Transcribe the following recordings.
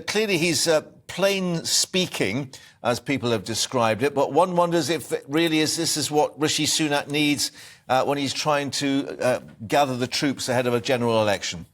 clearly he's plain speaking, as people have described it, but one wonders if it really this is what Rishi Sunak needs when he's trying to gather the troops ahead of a general election.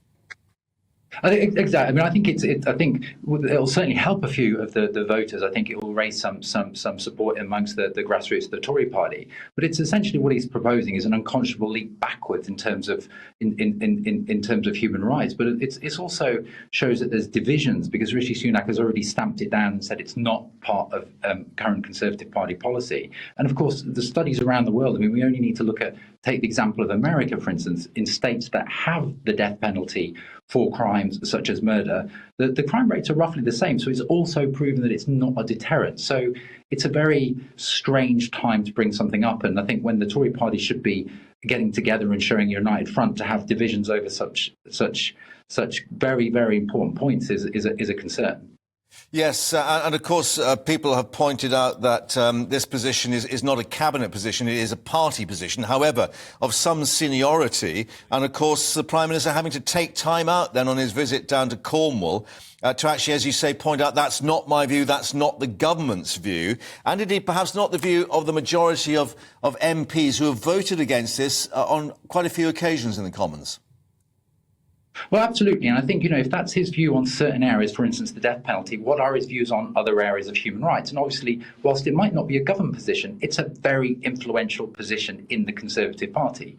I think, exactly. I mean, I think it'll certainly help a few of the voters. I think it will raise some support amongst the grassroots of the Tory party. But it's essentially what he's proposing is an unconscionable leap backwards in terms of in terms of human rights. But it's also shows that there's divisions because Rishi Sunak has already stamped it down and said it's not part of current Conservative Party policy. And of course, the studies around the world. I mean, we only need to take the example of America, for instance, in states that have the death penalty for crimes such as murder, the crime rates are roughly the same. So it's also proven that it's not a deterrent. So it's a very strange time to bring something up. And I think when the Tory party should be getting together and showing a united front, to have divisions over such very, very important points is a concern. Yes, and of course, people have pointed out that this position is not a cabinet position, it is a party position, however, of some seniority. And of course, the Prime Minister having to take time out then on his visit down to Cornwall to actually, as you say, point out that's not my view, that's not the government's view, and indeed perhaps not the view of the majority of MPs who have voted against this on quite a few occasions in the Commons. Well, absolutely. And I think, if that's his view on certain areas, for instance, the death penalty, what are his views on other areas of human rights? And obviously, whilst it might not be a government position, it's a very influential position in the Conservative Party,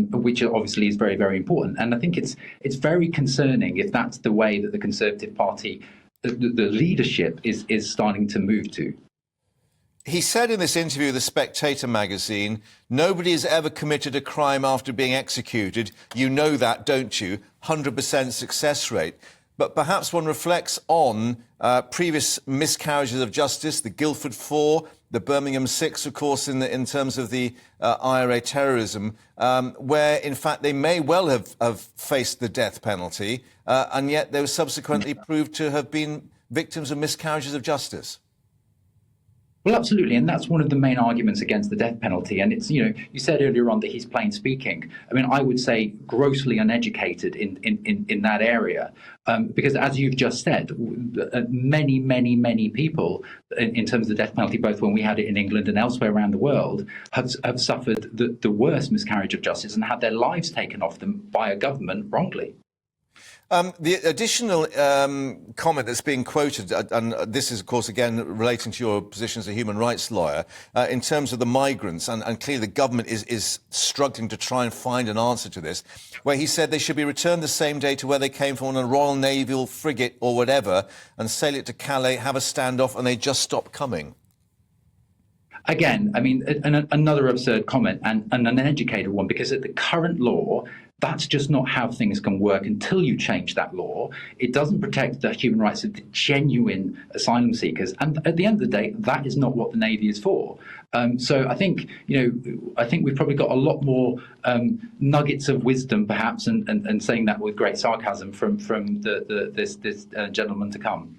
which obviously is very, very important. And I think it's very concerning if that's the way that the Conservative Party, the leadership is starting to move to. He said in this interview with The Spectator magazine, nobody has ever committed a crime after being executed. You know that, don't you? 100% success rate. But perhaps one reflects on previous miscarriages of justice, the Guildford 4, the Birmingham 6, of course, in terms of the IRA terrorism, where, in fact, they may well have faced the death penalty, and yet they were subsequently proved to have been victims of miscarriages of justice. Well, absolutely. And that's one of the main arguments against the death penalty. And it's, you said earlier on that he's plain speaking. I mean, I would say grossly uneducated in that area, because as you've just said, many people in terms of the death penalty, both when we had it in England and elsewhere around the world, have suffered the worst miscarriage of justice and had their lives taken off them by a government wrongly. The additional comment that's being quoted, and this is, of course, again, relating to your position as a human rights lawyer, in terms of the migrants, and clearly the government is struggling to try and find an answer to this, where he said they should be returned the same day to where they came from on a Royal Naval frigate or whatever, and sail it to Calais, have a standoff, and they just stop coming. Again, I mean, another absurd comment and an uneducated one, because at the current law, that's just not how things can work until you change that law. It doesn't protect the human rights of the genuine asylum seekers. And at the end of the day, that is not what the Navy is for. So I think, I think we've probably got a lot more nuggets of wisdom, perhaps, and saying that with great sarcasm from this gentleman to come.